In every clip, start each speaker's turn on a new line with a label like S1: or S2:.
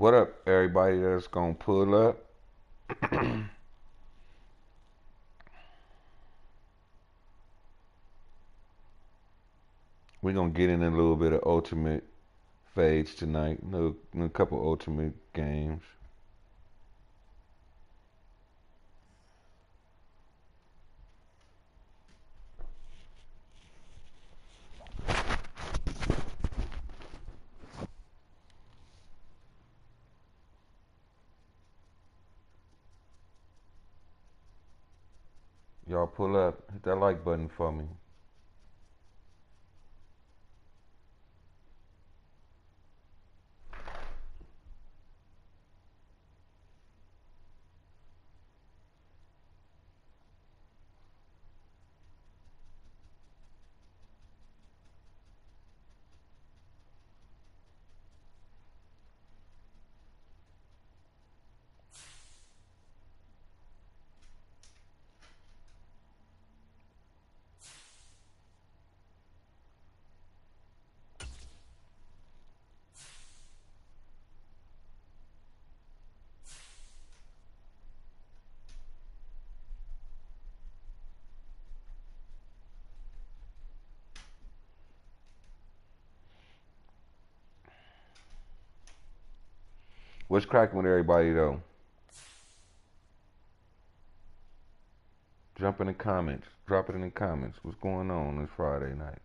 S1: What up, everybody that's gonna pull up? We're gonna get in a little bit of ultimate fades tonight. A couple ultimate games. Y'all pull up, hit that like button for me. What's cracking with everybody though? Jump in the comments. Drop it in the comments. What's going on this Friday night?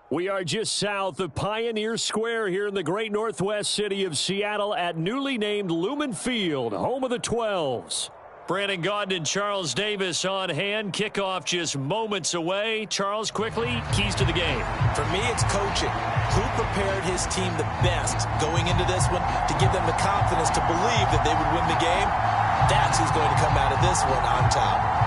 S2: We are just south of Pioneer Square here in the great northwest city of Seattle at newly named Lumen Field, home of the 12s. Brandon Gaudin and Charles Davis on hand. Kickoff just moments away. Charles, quickly, keys to the game.
S3: For me, it's coaching. Who prepared his team the best going into this one to give them the confidence to believe that they would win the game? That's who's going to come out of this one on top.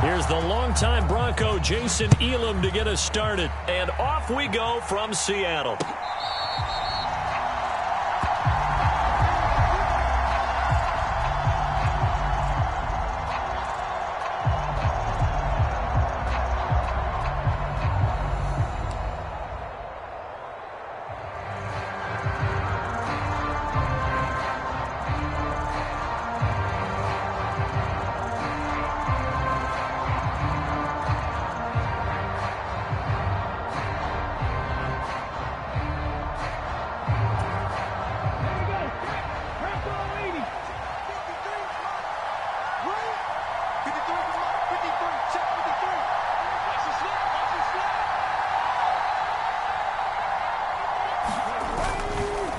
S2: Here's the longtime Bronco Jason Elam to get us started. And off we go from Seattle.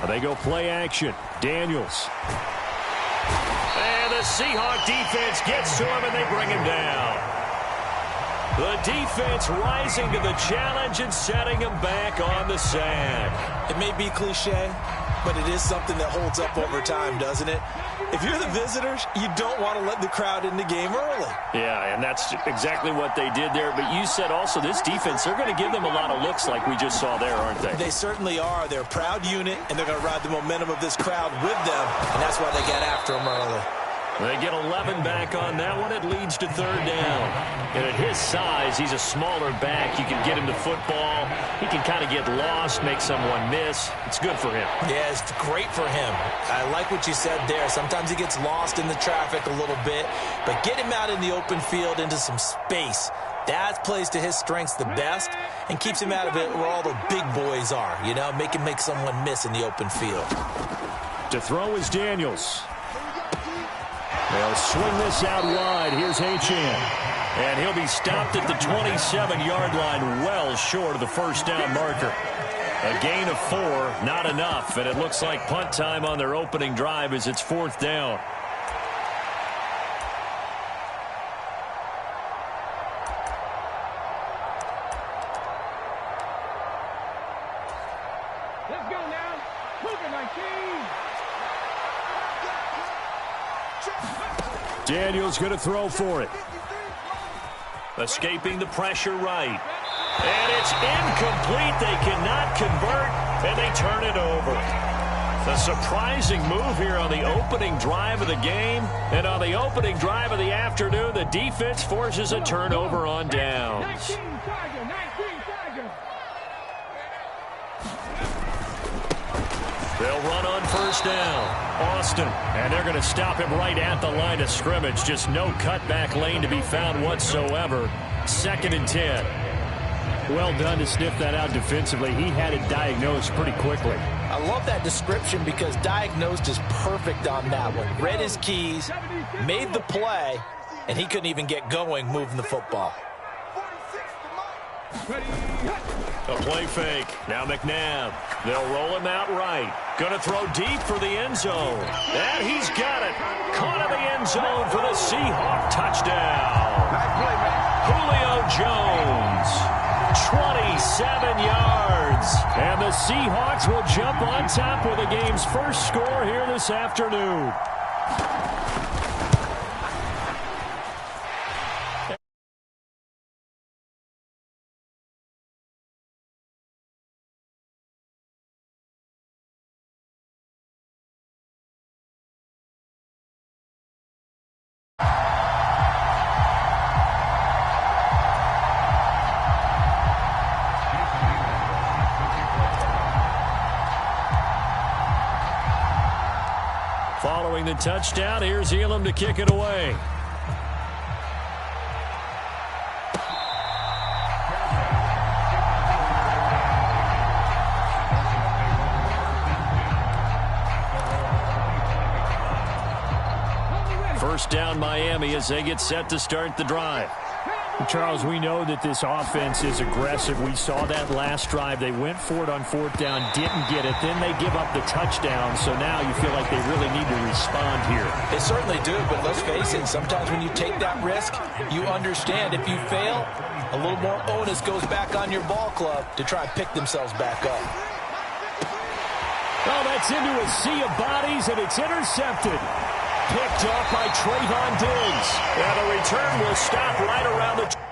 S2: They go play action. Daniels. And the Seahawk defense gets to him, and they bring him down. The defense rising to the challenge and setting him back on the sack.
S3: It may be cliche, but it is something that holds up over time, doesn't it? If you're the visitors, you don't want to let the crowd in the game early.
S2: Yeah, and that's exactly what they did there. But you said also this defense, they're going to give them a lot of looks like we just saw there, aren't they?
S3: They certainly are. They're a proud unit, and they're going to ride the momentum of this crowd with them, and that's why they got after them early.
S2: They get 11 back on that one. It leads to third down. And at his size, he's a smaller back. You can get him to football. He can kind of get lost, make someone miss. It's good for him.
S3: Yeah, it's great for him. I like what you said there. Sometimes he gets lost in the traffic a little bit, but get him out in the open field into some space. That plays to his strengths the best and keeps him out of it where all the big boys are, you know, make him make someone miss in the open field.
S2: To throw is Daniels. They'll swing this out wide. Here's Achane. And he'll be stopped at the 27-yard line, well short of the first down marker. A gain of 4, not enough. And it looks like punt time on their opening drive as it's fourth down.
S4: Let's go now. Move it, 19.
S2: Daniels going to throw for it. Escaping the pressure right. And it's incomplete. They cannot convert, and they turn it over. A surprising move here on the opening drive of the game. And on the opening drive of the afternoon, the defense forces a turnover on downs. They'll run on first down. Austin, and they're going to stop him right at the line of scrimmage. Just no cutback lane to be found whatsoever. 2nd and 10. Well done to sniff that out defensively. He had it diagnosed pretty quickly.
S3: I love that description because diagnosed is perfect on that one. Read his keys, made the play, and he couldn't even get going moving the football.
S2: A play fake. Now McNabb. They'll roll him out right. Going to throw deep for the end zone. And he's got it. Caught in the end zone for the Seahawk touchdown. Julio Jones. 27 yards. And the Seahawks will jump on top with the game's first score here this afternoon. Following the touchdown, here's Elam to kick it away. First down Miami as they get set to start the drive. Charles, we know that this offense is aggressive. We saw that last drive. They went for it on fourth down, didn't get it. Then they give up the touchdown. So now you feel like they really need to respond here.
S3: They certainly do, but let's face it, sometimes when you take that risk, you understand if you fail, a little more onus goes back on your ball club to try and pick themselves back up.
S2: Oh, that's into a sea of bodies, and it's intercepted. Picked off by Trayvon Diggs. And the return will stop right around the...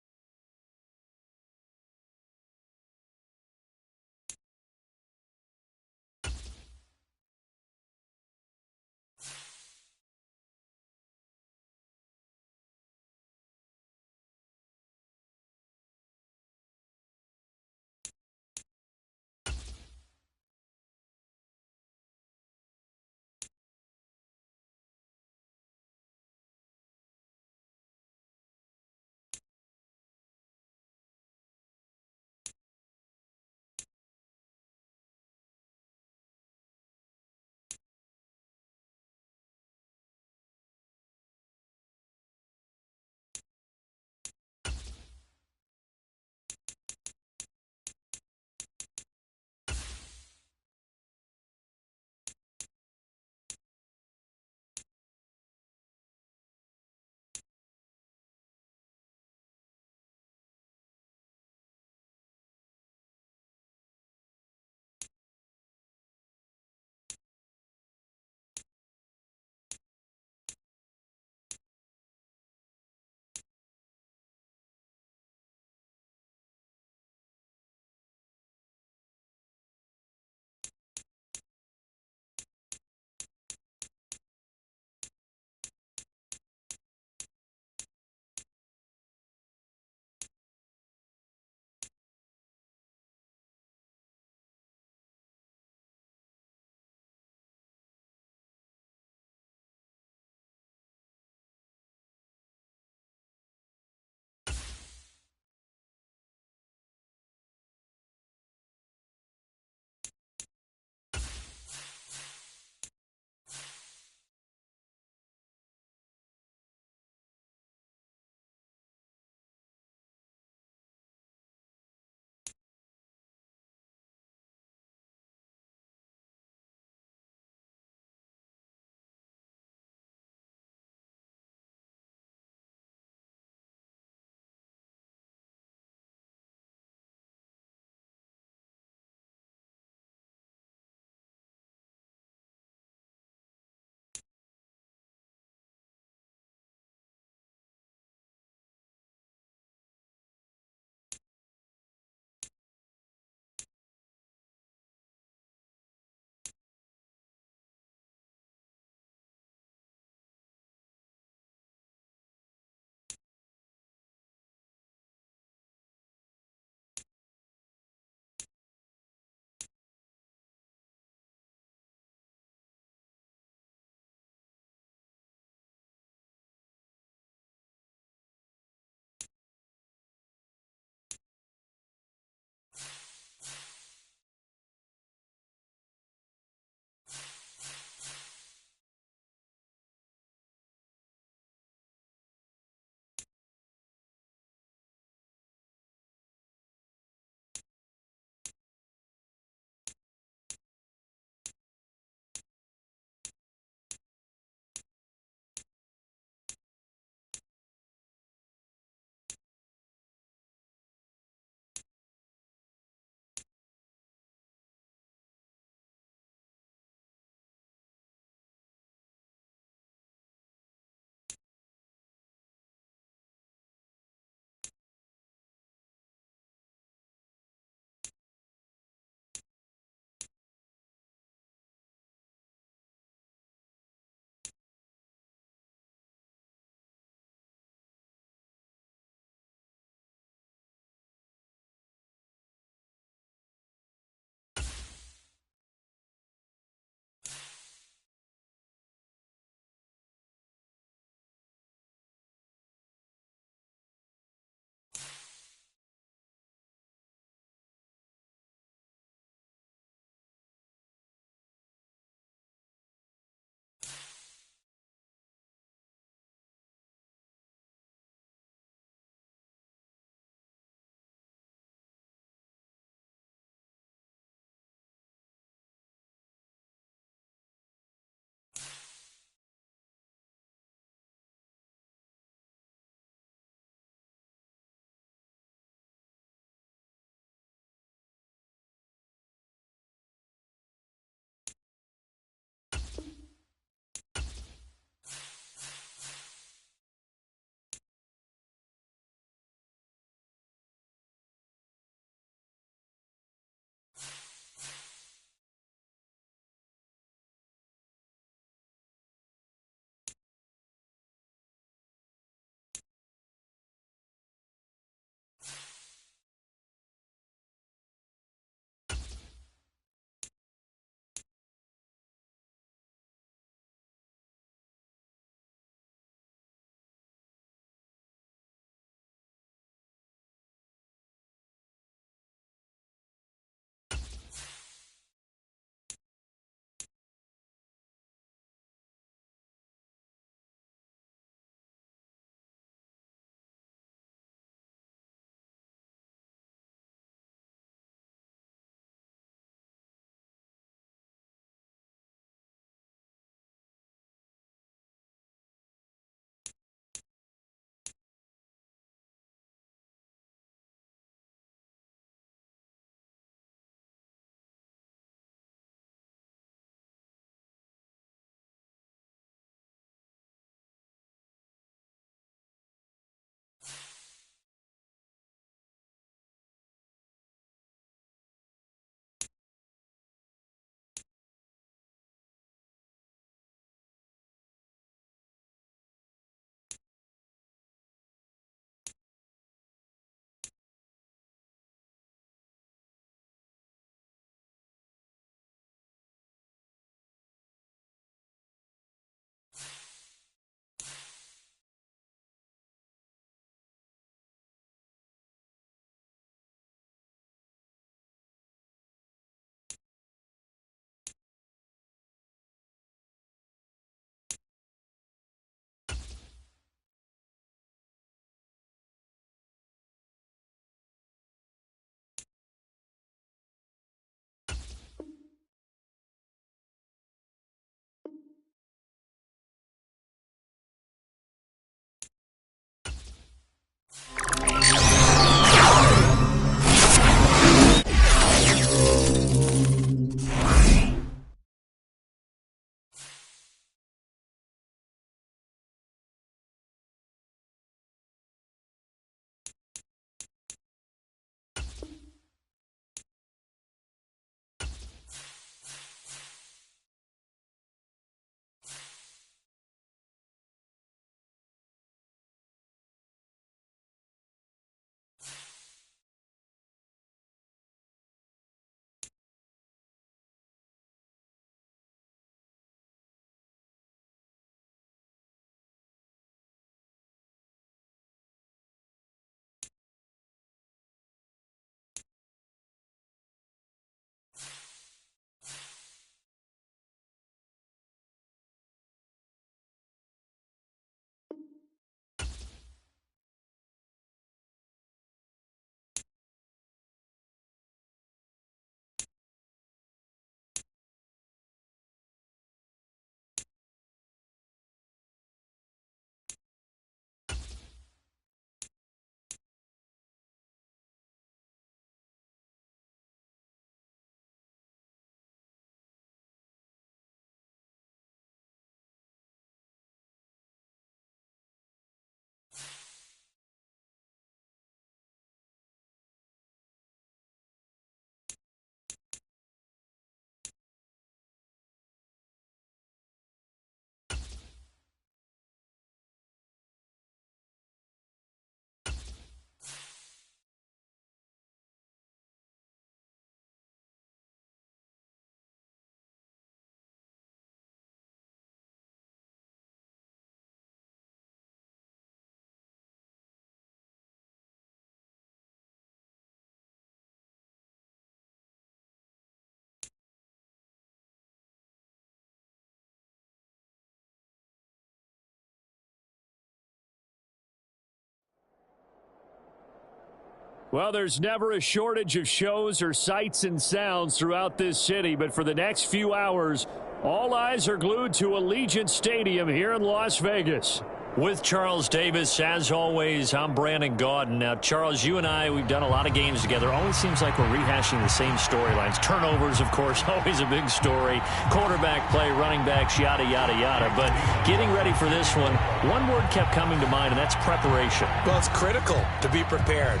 S2: Well, there's never a shortage of shows or sights and sounds throughout this city, but for the next few hours, all eyes are glued to Allegiant Stadium here in Las Vegas. With Charles Davis, as always, I'm Brandon Gaudin. Now, Charles, you and I, we've done a lot of games together. Always seems like we're rehashing the same storylines. Turnovers, of course, always a big story. Quarterback play, running backs, yada, yada, yada. But getting ready for this one word kept coming to mind, and that's preparation.
S3: Well, it's critical to be prepared.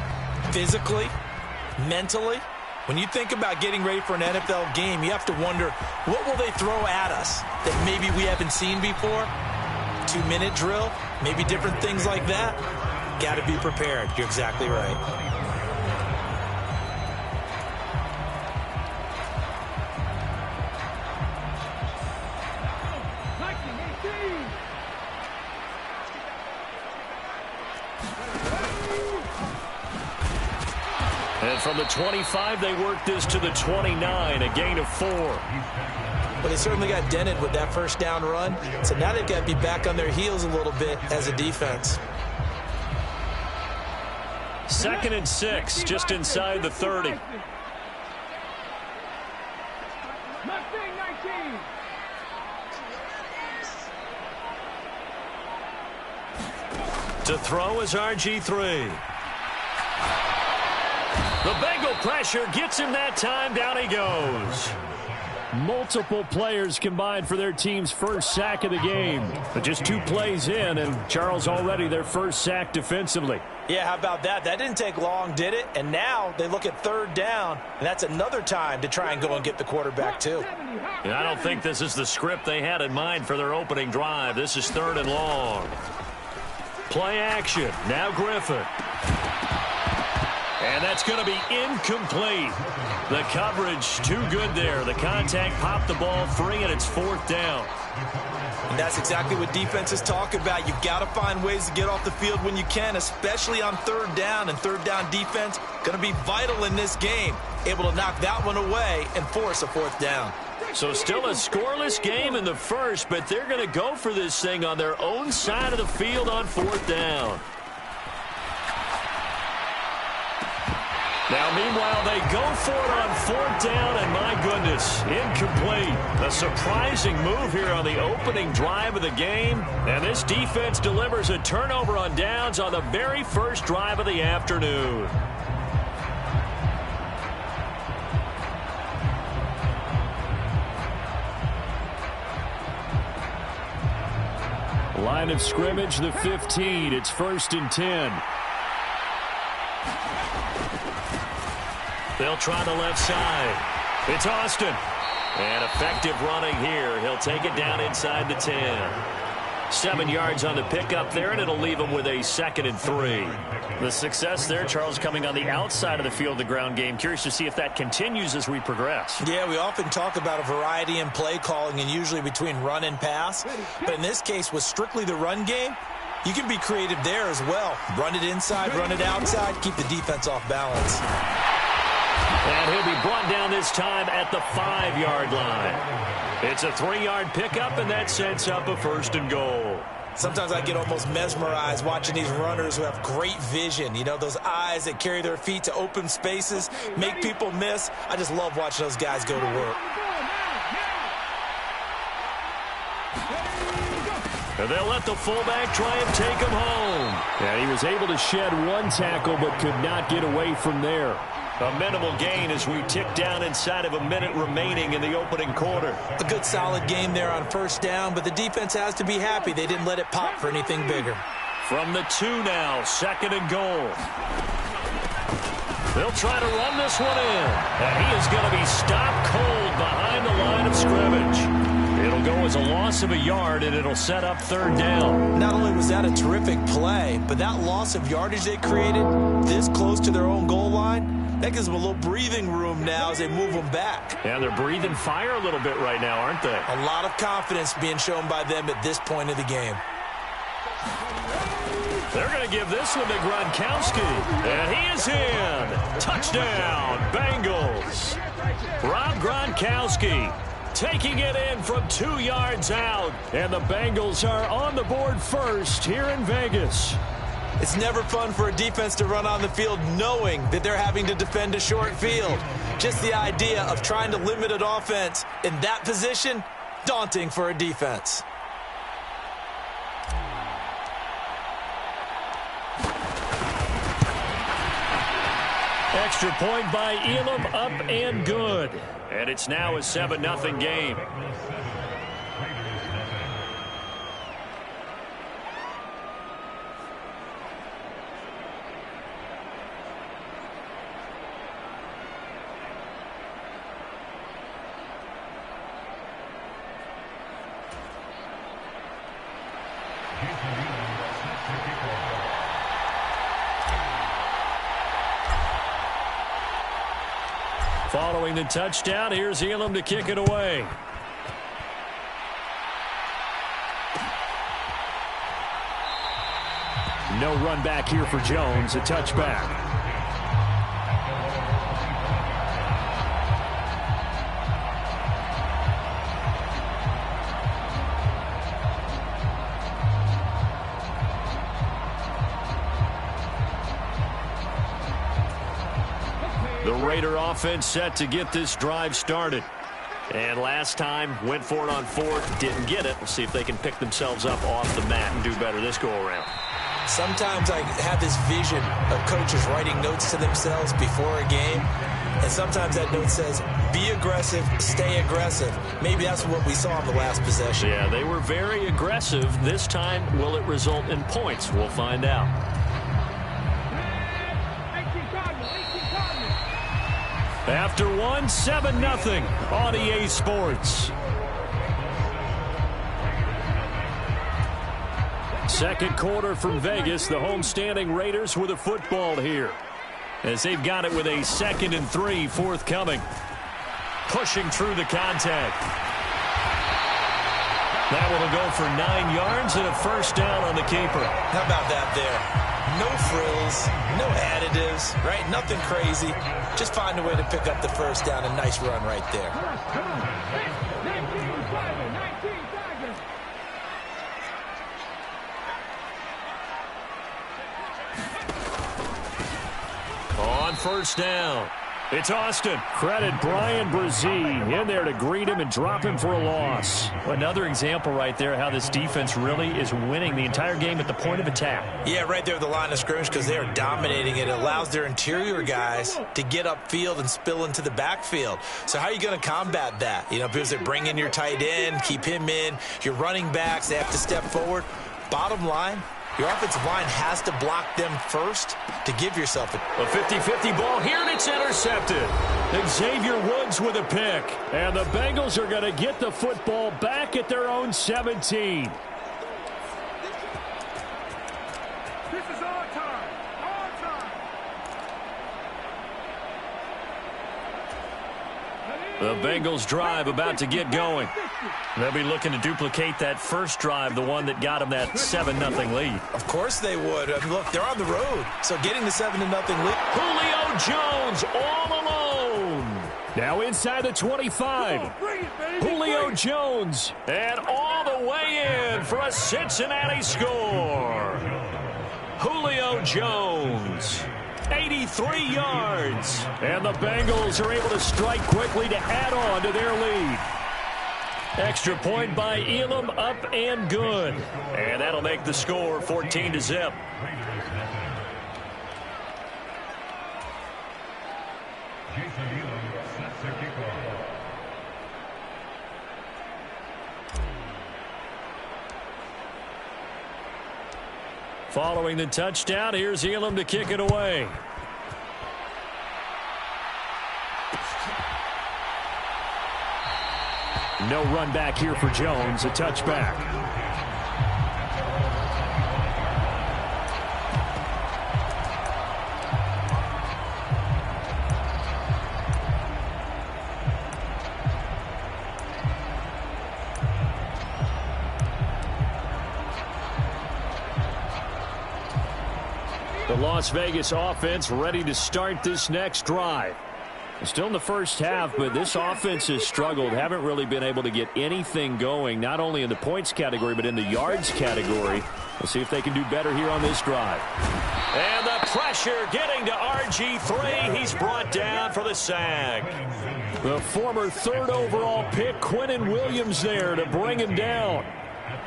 S3: Physically, mentally. When you think about getting ready for an NFL game, you have to wonder, what will they throw at us that maybe we haven't seen before? 2-minute drill, maybe different things like that. Got to be prepared. You're exactly right.
S2: And from the 25, they work this to the 29, a gain of 4.
S3: But they certainly got dented with that first down run. So now they've got to be back on their heels a little bit as a defense.
S2: 2nd and 6, just inside the 30. To throw is RG3. The Bengal pressure gets him that time. Down he goes. Multiple players combined for their team's first sack of the game. But just 2 plays in, and Charles already their first sack defensively.
S3: Yeah, how about that? That didn't take long, did it? And now they look at 3rd down, and that's another time to try and go and get the quarterback, too.
S2: And I don't think this is the script they had in mind for their opening drive. This is 3rd and long. Play action. Now Griffin. And that's going to be incomplete. The coverage too good there. The contact popped the ball free, and it's 4th down.
S3: And that's exactly what defenses talk about. You've got to find ways to get off the field when you can, especially on 3rd down. And 3rd down defense going to be vital in this game. Able to knock that one away and force a 4th down.
S2: So still a scoreless game in the first, but they're going to go for this thing on their own side of the field on 4th down. Now, meanwhile, they go for it on 4th down, and my goodness, incomplete. A surprising move here on the opening drive of the game, and this defense delivers a turnover on downs on the very first drive of the afternoon. Line of scrimmage, the 15. It's 1st and 10. They'll try the left side. It's Austin. And effective running here. He'll take it down inside the 10. 7 yards on the pickup there, and it'll leave him with a 2nd and 3. The success there, Charles, coming on the outside of the field, the ground game. Curious to see if that continues as we progress.
S3: Yeah, we often talk about a variety in play calling and usually between run and pass. But in this case, with strictly the run game, you can be creative there as well. Run it inside, run it outside, keep the defense off balance.
S2: And he'll be brought down this time at the 5-yard line. It's a 3-yard pickup, and that sets up a 1st and goal.
S3: Sometimes I get almost mesmerized watching these runners who have great vision. You know, those eyes that carry their feet to open spaces, make people miss. I just love watching those guys go to work.
S2: And they'll let the fullback try and take him home. And he was able to shed 1 tackle but could not get away from there. A minimal gain as we tick down inside of a minute remaining in the opening quarter.
S3: A good solid game there on 1st down, but the defense has to be happy they didn't let it pop for anything bigger.
S2: From the 2 now, 2nd and goal. They'll try to run this one in. And he is going to be stopped cold behind the line of scrimmage. It'll go as a loss of a yard, and it'll set up 3rd down.
S3: Not only was that a terrific play, but that loss of yardage they created this close to their own goal line, that gives them a little breathing room now as they move them back.
S2: And they're breathing fire a little bit right now, aren't they?
S3: A lot of confidence being shown by them at this point of the game.
S2: They're going to give this one to Gronkowski. And he is in. Touchdown, Bengals. Rob Gronkowski taking it in from 2 yards out. And the Bengals are on the board first here in Vegas.
S3: It's never fun for a defense to run on the field knowing that they're having to defend a short field. Just the idea of trying to limit an offense in that position, daunting for a defense.
S2: Extra point by Elam, up and good. And it's now a 7-0 game. Following the touchdown, here's Elam to kick it away. No run back here for Jones, a touchback. The Raider offense set to get this drive started. And last time, went for it on fourth, didn't get it. We'll see if they can pick themselves up off the mat and do better this go-around.
S3: Sometimes I have this vision of coaches writing notes to themselves before a game. And sometimes that note says, be aggressive, stay aggressive. Maybe that's what we saw in the last possession.
S2: Yeah, they were very aggressive. This time, will it result in points? We'll find out. After one, 7-0 on EA Sports. Second quarter from Vegas. The homestanding Raiders with a football here, as they've got it with a 2nd and 3 forthcoming. Pushing through the contact. That will go for 9 yards and a first down on the keeper.
S3: How about that there? No frills, no additives, right? Nothing crazy. Just find a way to pick up the first down. A nice run right there.
S2: On first down, it's Austin. Credit Brian Brzee in there to greet him and drop him for a loss. Another example right there how this defense really is winning the entire game at the point of attack.
S3: Yeah, right there at the line of scrimmage, because they are dominating it. It allows their interior guys to get upfield and spill into the backfield. So how are you going to combat that? You know, because they bring in your tight end, keep him in. Your running backs, they have to step forward. Bottom line, your offensive line has to block them first to give yourself
S2: a 50-50 ball here, and it's intercepted. Xavier Woods with a pick. And the Bengals are going to get the football back at their own 17.
S4: This is our time. Our time.
S2: The Bengals drive about to get going. They'll be looking to duplicate that first drive, the one that got them that 7-0 lead.
S3: Of course they would. I mean, look, they're on the road, so getting the 7-0 lead.
S2: Julio Jones all alone. Now inside the 25. Julio Jones, and all the way in for a Cincinnati score. Julio Jones, 83 yards. And the Bengals are able to strike quickly to add on to their lead. Extra point by Elam, up and good. And that'll make the score 14-0. Following the touchdown, here's Elam to kick it away. No run back here for Jones, a touchback. The Las Vegas offense ready to start this next drive. Still in the first half, but this offense has struggled. Haven't really been able to get anything going, not only in the points category, but in the yards category. Let's see if they can do better here on this drive. And the pressure getting to RG3. He's brought down for the sack. The former 3rd overall pick, Quinnen Williams, there to bring him down.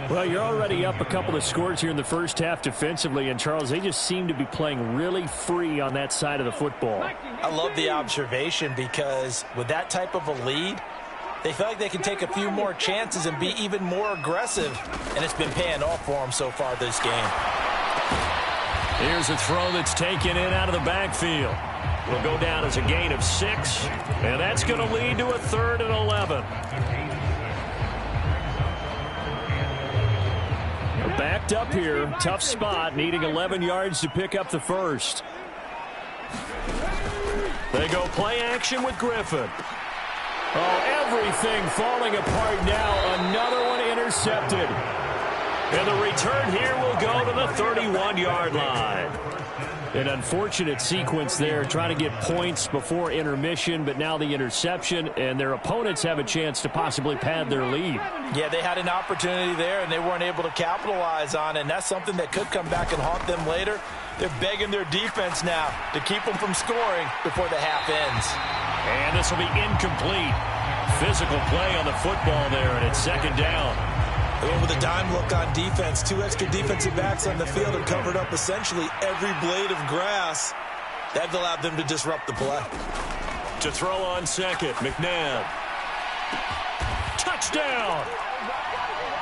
S2: Well, you're already up a couple of scores here in the first half defensively, and Charles, they just seem to be playing really free on that side of the football.
S3: I love the observation because with that type of a lead, they feel like they can take a few more chances and be even more aggressive, and it's been paying off for them so far this game.
S2: Here's a throw that's taken in out of the backfield. Will go down as a gain of 6, and that's going to lead to a 3rd and 11. Backed up here, tough spot, needing 11 yards to pick up the first. They go play action with Griffin. Oh, everything falling apart now. Another one intercepted. And the return here will go to the 31-yard line. An unfortunate sequence there, trying to get points before intermission, but now the interception, and their opponents have a chance to possibly pad their lead.
S3: Yeah, they had an opportunity there, and they weren't able to capitalize on it, and that's something that could come back and haunt them later. They're begging their defense now to keep them from scoring before the half ends.
S2: And this will be incomplete. Physical play on the football there, and it's 2nd down.
S3: They went with a dime look on defense. 2 extra defensive backs on the field and covered up essentially every blade of grass. That allowed them to disrupt the play.
S2: To throw on second, McNabb. Touchdown!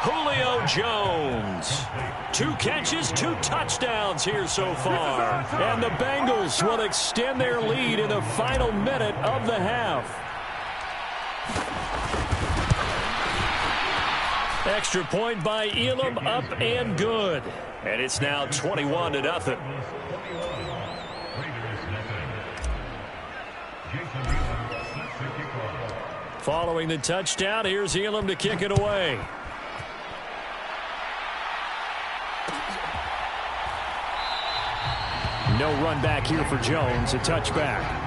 S2: Julio Jones. 2 catches, 2 touchdowns here so far. And the Bengals will extend their lead in the final minute of the half. Extra point by Elam, up and good. And it's now 21-0. Following the touchdown, here's Elam to kick it away. No run back here for Jones, a touchback.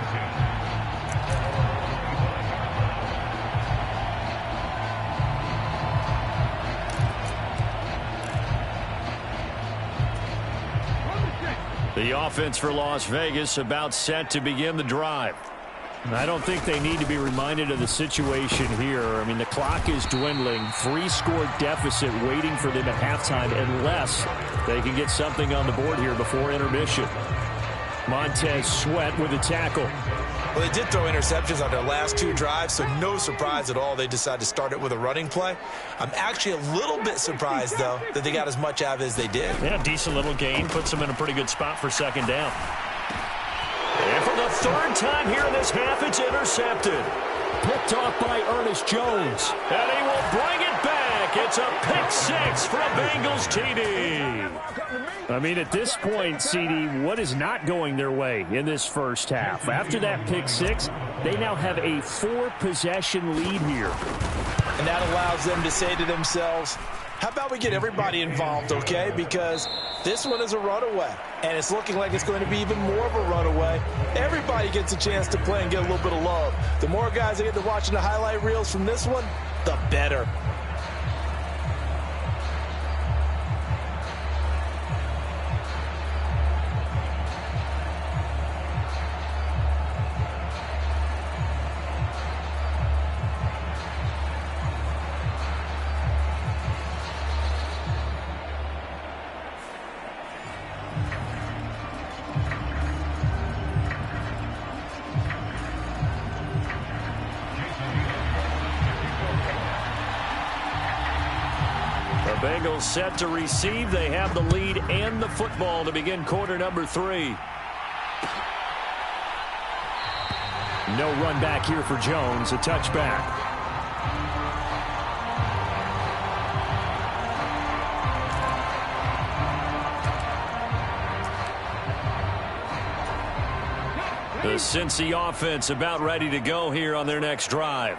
S2: The offense for Las Vegas about set to begin the drive. I don't think they need to be reminded of the situation here. I mean, the clock is dwindling. 3-score deficit waiting for them at halftime unless they can get something on the board here before intermission. Montez Sweat with a tackle.
S3: Well, they did throw interceptions on their last 2 drives, so no surprise at all they decided to start it with a running play. I'm actually a little bit surprised, though, that they got as much out of it as they did.
S2: Yeah, decent little gain. Puts them in a pretty good spot for 2nd down. And for the 3rd time here in this half, it's intercepted. Picked off by Ernest Jones. And he will bring it back. It's a pick 6 for a Bengals TD. I mean, at this point, CD, what is not going their way in this first half? After that pick 6, they now have a 4-possession lead here.
S3: And that allows them to say to themselves, how about we get everybody involved, okay? Because this one is a runaway, and it's looking like it's going to be even more of a runaway. Everybody gets a chance to play and get a little bit of love. The more guys that get to watching the highlight reels from this one, the better.
S2: Bengals set to receive. They have the lead and the football to begin quarter number 3. No run back here for Jones, a touchback. The Cincy offense about ready to go here on their next drive.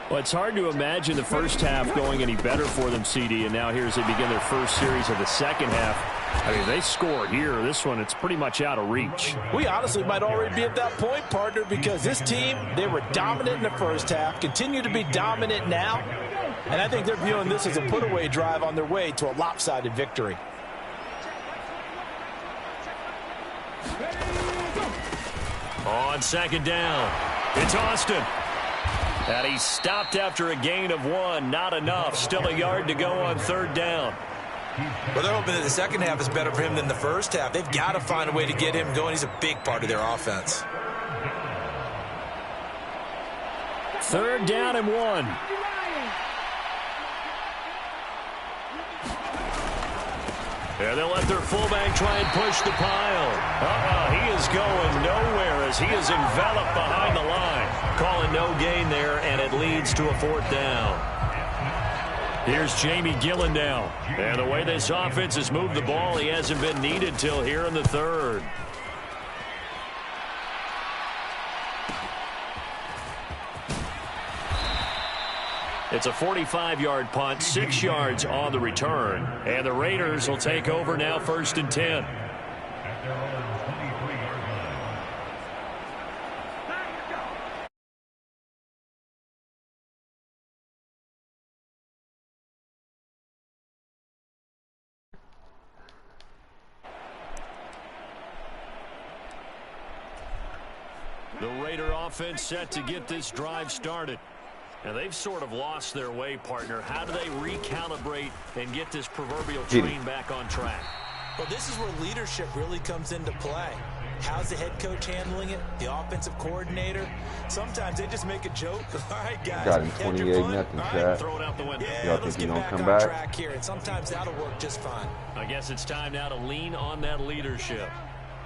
S2: Well, it's hard to imagine the first half going any better for them, CD, and now here as they begin their first series of the second half. I mean, they score here. This one, it's pretty much out of reach.
S3: We honestly might already be at that point, partner, because this team, they were dominant in the first half, continue to be dominant now, and I think they're viewing this as a put-away drive on their way to a lopsided victory.
S2: On second down, it's Austin. And he stopped after a gain of 1. Not enough. Still a yard to go on third down.
S3: Well, they're hoping that the second half is better for him than the first half. They've got to find a way to get him going. He's a big part of their offense.
S2: Third down and 1. And they'll let their fullback try and push the pile. He is going nowhere as he is enveloped behind the line. Calling no gain there, and it leads to a fourth down. Here's Jamie Gillen now. And the way this offense has moved the ball, he hasn't been needed till here in the third. It's a 45-yard punt, 6 yards on the return. And the Raiders will take over now, 1st and 10. The Raider offense set to get this drive started. And they've sort of lost their way, partner. How do they recalibrate and get this proverbial train back on track?
S3: Well, this is where leadership really comes into play. How's the head coach handling it? The offensive coordinator? Sometimes they just make a joke. All right, guys.
S1: Got him 28-0, Chad.
S2: Throw it out the window.
S3: Yeah, let's get back on track here. And sometimes that'll work just fine.
S2: I guess it's time now to lean on that leadership.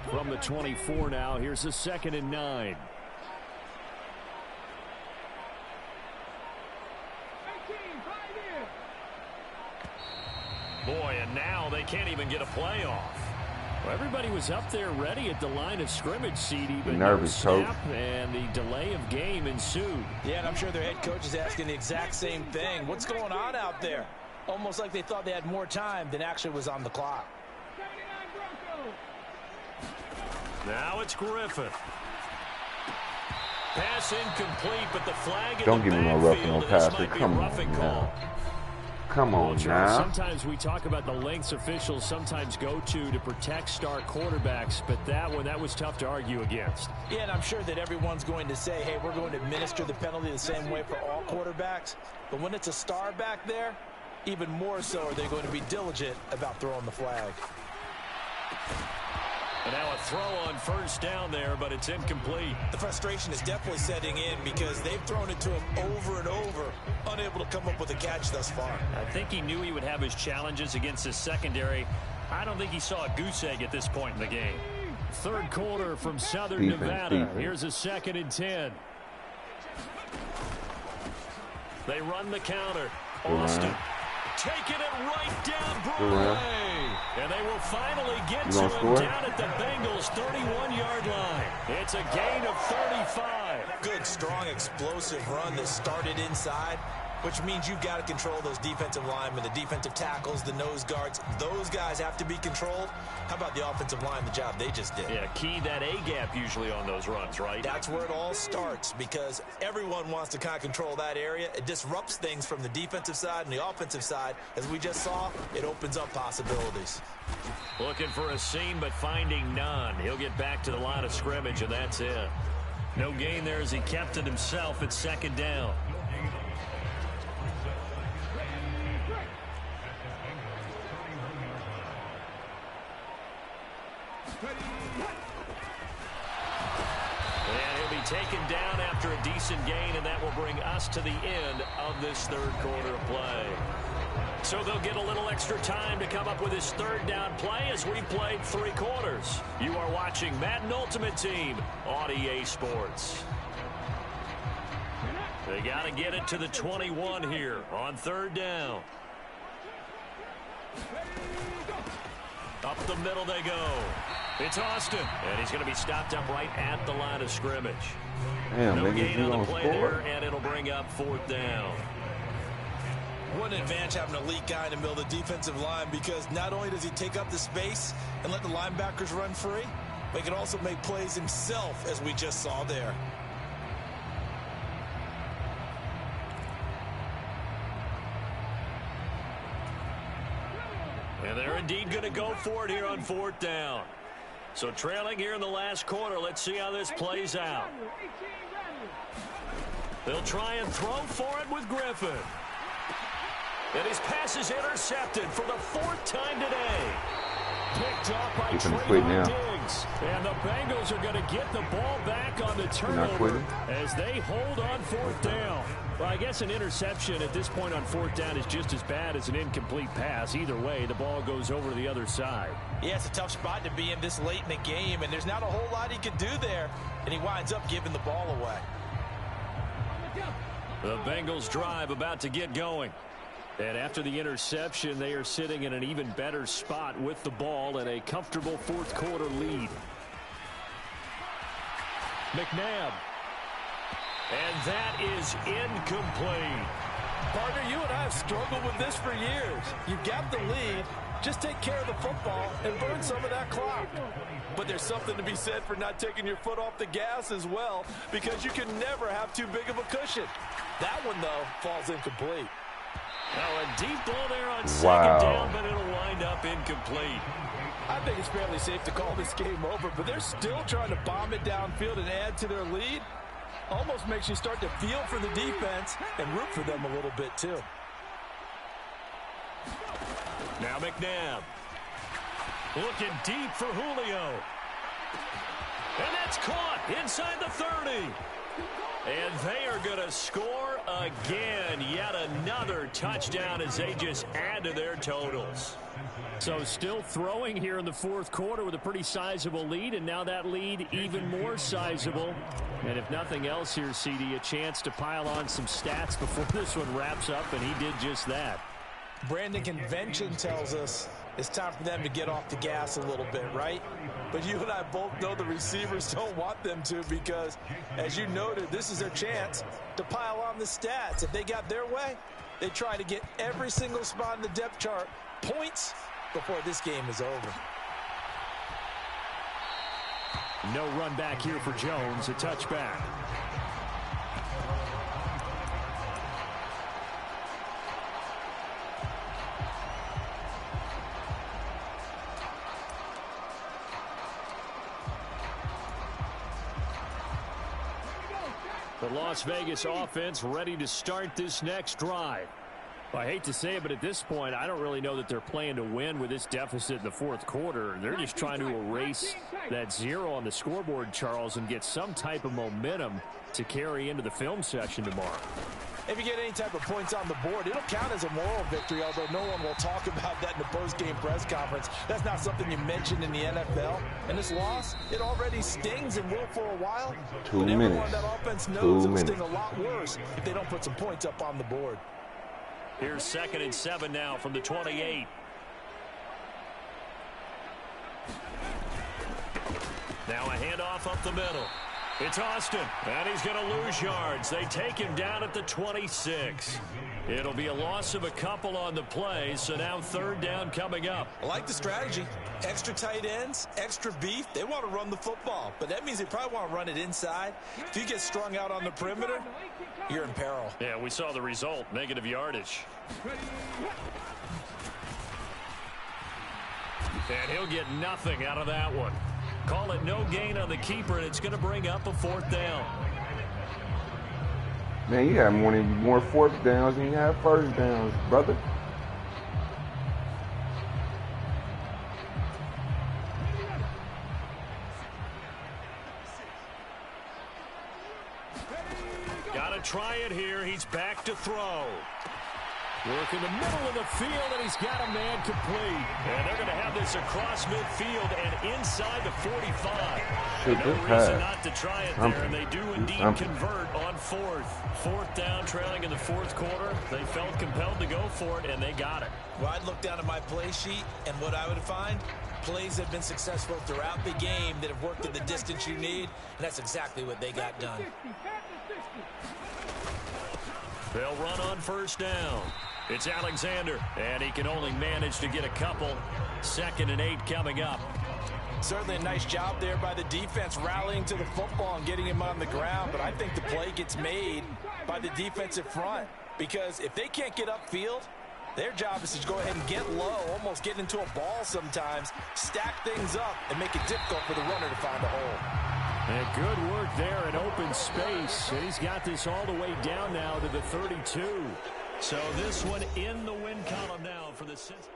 S2: From the 24 now, here's a 2nd and 9. Boy, and now they can't even get a play off. Well, everybody was up there ready at the line of scrimmage, CD, but
S1: nervous,
S2: snap, and the delay of game ensued.
S3: Yeah, and I'm sure their head coach is asking the exact same thing. What's going on out there? Almost like they thought they had more time than actually was on the clock.
S2: Now it's Griffin. Pass incomplete, but the flag in
S1: Don't
S2: the
S1: give me no rough
S2: backfield,
S1: no passer.
S2: this might be
S1: Come
S2: a
S1: on
S2: roughing
S1: now.
S2: call.
S1: Come on now.
S2: Sometimes we talk about the lengths officials sometimes go to protect star quarterbacks, but that one, that was tough to argue against.
S3: Yeah, and I'm sure that everyone's going to say, hey, we're going to administer the penalty the same way for all quarterbacks. But when it's a star back there, even more so are they going to be diligent about throwing the flag.
S2: And now a throw on first down there, but it's incomplete.
S3: The frustration is definitely setting in because they've thrown it to him over and over, unable to come up with a catch thus far.
S2: I think he knew he would have his challenges against his secondary. I don't think he saw a goose egg at this point in the game. Third quarter from Southern Nevada. Here's a 2nd and 10. They run the counter. Austin taking it right down Broadway. And they will finally get to him down at the Bengals' 31-yard line. It's a gain of 35.
S3: Good, strong, explosive run that started inside, which means you've got to control those defensive linemen, the defensive tackles, the nose guards. Those guys have to be controlled. How about the offensive line, the job they just did?
S2: Yeah, key that A-gap usually on those runs, right?
S3: That's where it all starts because everyone wants to kind of control that area. It disrupts things from the defensive side and the offensive side. As we just saw, it opens up possibilities.
S2: Looking for a seam, but finding none. He'll get back to the line of scrimmage, and that's it. No gain there as he kept it himself at 2nd down. And he'll be taken down after a decent gain, and that will bring us to the end of this third quarter of play. So they'll get a little extra time to come up with his third down play as we've played 3 quarters. You are watching Madden Ultimate Team on EA Sports. They got to get it to the 21 here on third down. Up the middle they go. It's Austin, and he's going to be stopped up right at the line of scrimmage.
S1: Damn,
S2: No
S1: niggas,
S2: gain
S1: you
S2: on the
S1: gonna
S2: play
S1: score?
S2: there, and it'll bring up 4th down.
S3: What an advantage having an elite guy in the middle of the defensive line, because not only does he take up the space and let the linebackers run free, but he can also make plays himself, as we just saw there.
S2: And they're indeed going to go for it here on 4th down. So trailing here in the last quarter, let's see how this plays out. They'll try and throw for it with Griffin. And his pass is intercepted for the 4th time today. Picked off by Trayvon Diggs. And the Bengals are going to get the ball back on the turnover as they hold on 4th down. Well, I guess an interception at this point on 4th down is just as bad as an incomplete pass. Either way, the ball goes over to the other side.
S3: Yeah, it's a tough spot to be in this late in the game, and there's not a whole lot he can do there, and he winds up giving the ball away.
S2: The Bengals drive about to get going. And after the interception, they are sitting in an even better spot with the ball and a comfortable 4th quarter lead. McNabb. And that is incomplete.
S5: Partner, you and I have struggled with this for years. You've got the lead. Just take care of the football and burn some of that clock. But there's something to be said for not taking your foot off the gas as well, because you can never have too big of a cushion. That one, though, falls incomplete.
S2: Now a deep ball there on 2nd down, but it'll wind up incomplete.
S5: I think it's fairly safe to call this game over, but they're still trying to bomb it downfield and add to their lead. Almost makes you start to feel for the defense and root for them a little bit, too.
S2: Now McNabb. Looking deep for Julio. And that's caught inside the 30. And they are going to score again. Yet another touchdown as they just add to their totals. So still throwing here in the 4th quarter with a pretty sizable lead, and now that lead even more sizable. And if nothing else here, CD, a chance to pile on some stats before this one wraps up, and he did just that.
S3: Brandon, convention tells us it's time for them to get off the gas a little bit, right? But you and I both know the receivers don't want them to, because, as you noted, this is their chance to pile on the stats. If they got their way, they try to get every single spot in the depth chart points before this game is over.
S2: No run back here for Jones, a touchback. The Las Vegas offense ready to start this next drive. I hate to say it, but at this point, I don't really know that they're playing to win with this deficit in the 4th quarter. They're just trying to erase that 0 on the scoreboard, Charles, and get some type of momentum to carry into the film session tomorrow.
S3: If you get any type of points on the board, it'll count as a moral victory, although no one will talk about that in the post-game press conference. That's not something you mentioned in the NFL. And this loss, it already stings and will for a while.
S1: 2
S3: but
S1: minutes.
S3: everyone on that offense knows it'll sting a lot worse if they don't put some points up on the board.
S2: Here's 2nd and 7 now from the 28. Now a handoff up the middle. It's Austin, and he's going to lose yards. They take him down at the 26. It'll be a loss of a couple on the play, so now 3rd down coming up.
S3: I like the strategy. Extra tight ends, extra beef. They want to run the football, but that means they probably want to run it inside. If you get strung out on the perimeter, you're in peril.
S2: Yeah, we saw the result, negative yardage. And he'll get nothing out of that one. Call it no gain on the keeper, and it's going to bring up a 4th down.
S1: Man, you have more 4th downs than you have 1st downs, brother.
S2: Got to try it here. He's back to throw. Work in the middle of the field, and he's got a man complete. And they're going to have this across midfield and inside the 45. No reason not to try it there, and they do indeed convert on 4th. 4th down, trailing in the 4th quarter. They felt compelled to go for it, and they got it.
S3: Well, I'd look down at my play sheet, and what I would find, Plays have been successful throughout the game that have worked in the distance you need, and that's exactly what they got done.
S2: They'll run on first down. It's Alexander, and he can only manage to get a couple. 2nd and 8 coming up.
S3: Certainly a nice job there by the defense rallying to the football and getting him on the ground, but I think the play gets made by the defensive front, because if they can't get upfield, their job is to go ahead and get low, almost get into a ball sometimes, stack things up, and make it difficult for the runner to find a hole.
S2: And good work there in open space. And he's got this all the way down now to the 32. So this one in the win column now for the Cincinnati.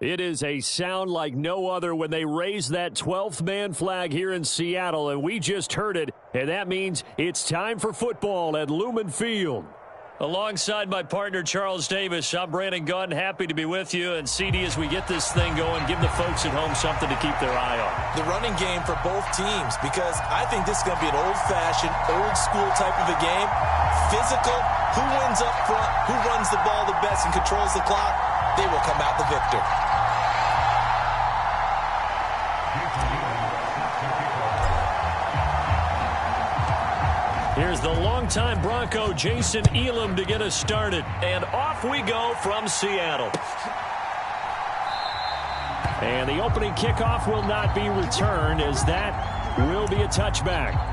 S2: It is a sound like no other when they raise that 12th man flag here in Seattle, and we just heard it, and that means it's time for football at Lumen Field. Alongside my partner, Charles Davis, I'm Brandon Gunn, happy to be with you. And CD, as we get this thing going, give the folks at home something to keep their eye on.
S3: The running game for both teams, because I think this is going to be an old-fashioned, old-school type of a game. Physical, who wins up front, who runs the ball the best and controls the clock, they will come out the victor.
S2: Here's the longtime Bronco, Jason Elam, to get us started. And off we go from Seattle. And the opening kickoff will not be returned, as that will be a touchback.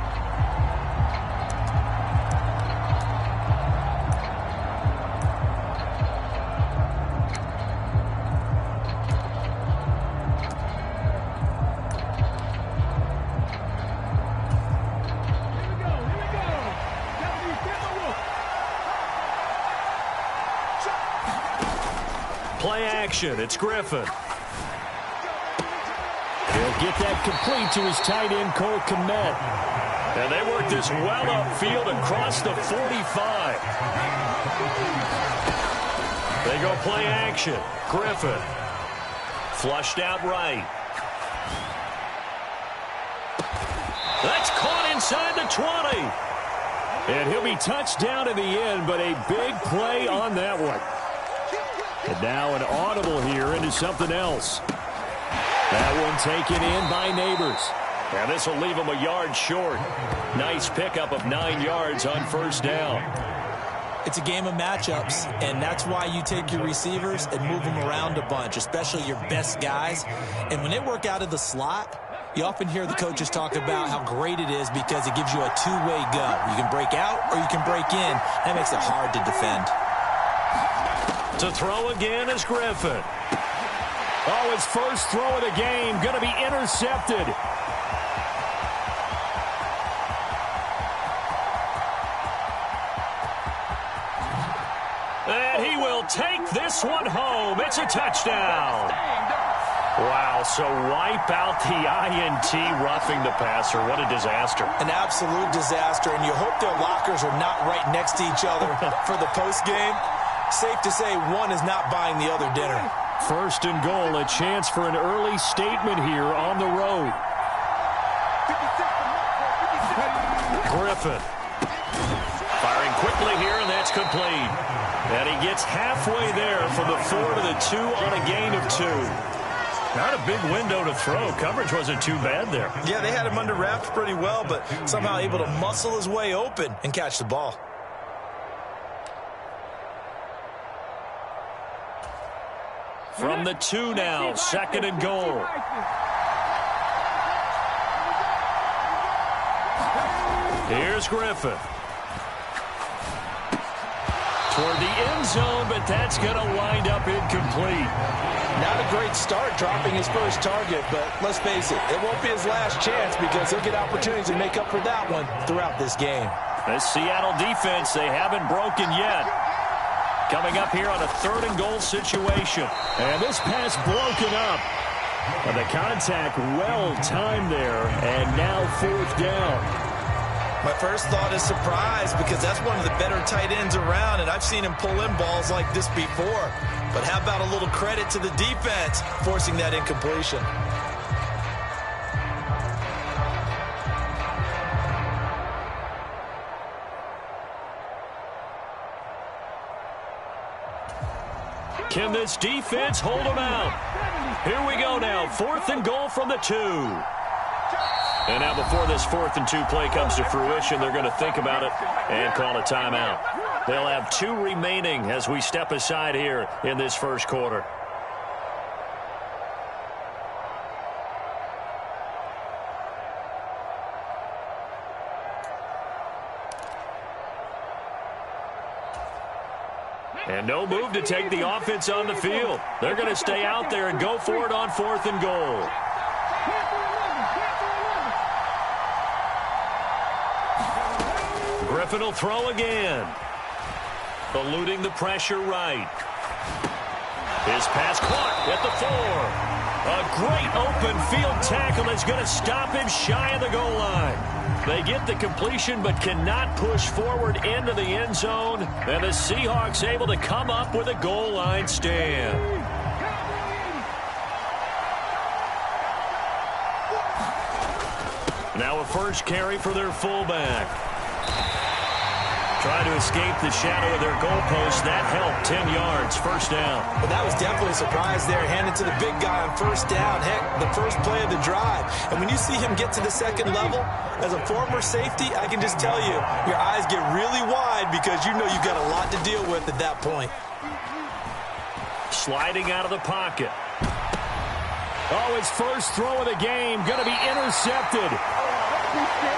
S2: Play action. It's Griffin. He'll get that complete to his tight end, Cole Kmet. And they work this well upfield across the 45. They go play action. Griffin. Flushed out right. That's caught inside the 20. And he'll be touched down in the end, but a big play on that one. And now an audible here into something else. That one taken in by Neighbors. And this will leave him a yard short. Nice pickup of 9 yards on first down.
S3: It's a game of matchups, and that's why you take your receivers and move them around a bunch, especially your best guys. And when they work out of the slot, you often hear the coaches talk about how great it is because it gives you a two-way go. You can break out or you can break in. That makes it hard to defend.
S2: To throw again is Griffin. Oh, his first throw of the game going to be intercepted. And he will take this one home. It's a touchdown. Wow, so wipe out the INT, roughing the passer. What a disaster.
S3: An absolute disaster, and you hope their lockers are not right next to each other for the postgame. Safe to say one is not buying the other dinner.
S2: First and goal, a chance for an early statement here on the road. Griffin. Firing quickly here, and that's complete. And he gets halfway there from the 4 to the 2 on a gain of 2. Not a big window to throw. Coverage wasn't too bad there.
S3: Yeah, they had him under wraps pretty well, but somehow able to muscle his way open and catch the ball.
S2: From the 2 now, second and goal. Here's Griffin. Toward the end zone, but that's going to wind up incomplete.
S3: Not a great start dropping his first target, but let's face it, it won't be his last chance because he'll get opportunities to make up for that one throughout this game.
S2: This Seattle defense, they haven't broken yet. Coming up here on a third and goal situation. And this pass broken up. And the contact well timed there, and now fourth down.
S3: My first thought is surprise because that's one of the better tight ends around, and I've seen him pull in balls like this before. But how about a little credit to the defense forcing that incompletion?
S2: Can this defense hold them out? Here we go now, fourth and goal from the 2. And now before this 4th and 2 play comes to fruition, they're going to think about it and call a timeout. They'll have 2 remaining as we step aside here in this first quarter. And no move to take the offense on the field. They're going to stay out there and go for it on 4th and goal. Griffin will throw again. Eluding the pressure right. His pass caught at the 4. A great open field tackle that's going to stop him shy of the goal line. They get the completion but cannot push forward into the end zone. And the Seahawks able to come up with a goal line stand. Now a first carry for their fullback. Trying to escape the shadow of their goalpost. That helped. 10 yards. First down.
S3: Well, that was definitely a surprise there. Handed to the big guy on first down. Heck, the first play of the drive. And when you see him get to the second level, as a former safety, I can just tell you, your eyes get really wide because you know you've got a lot to deal with at that point.
S2: Sliding out of the pocket. Oh, his first throw of the game. Going to be intercepted.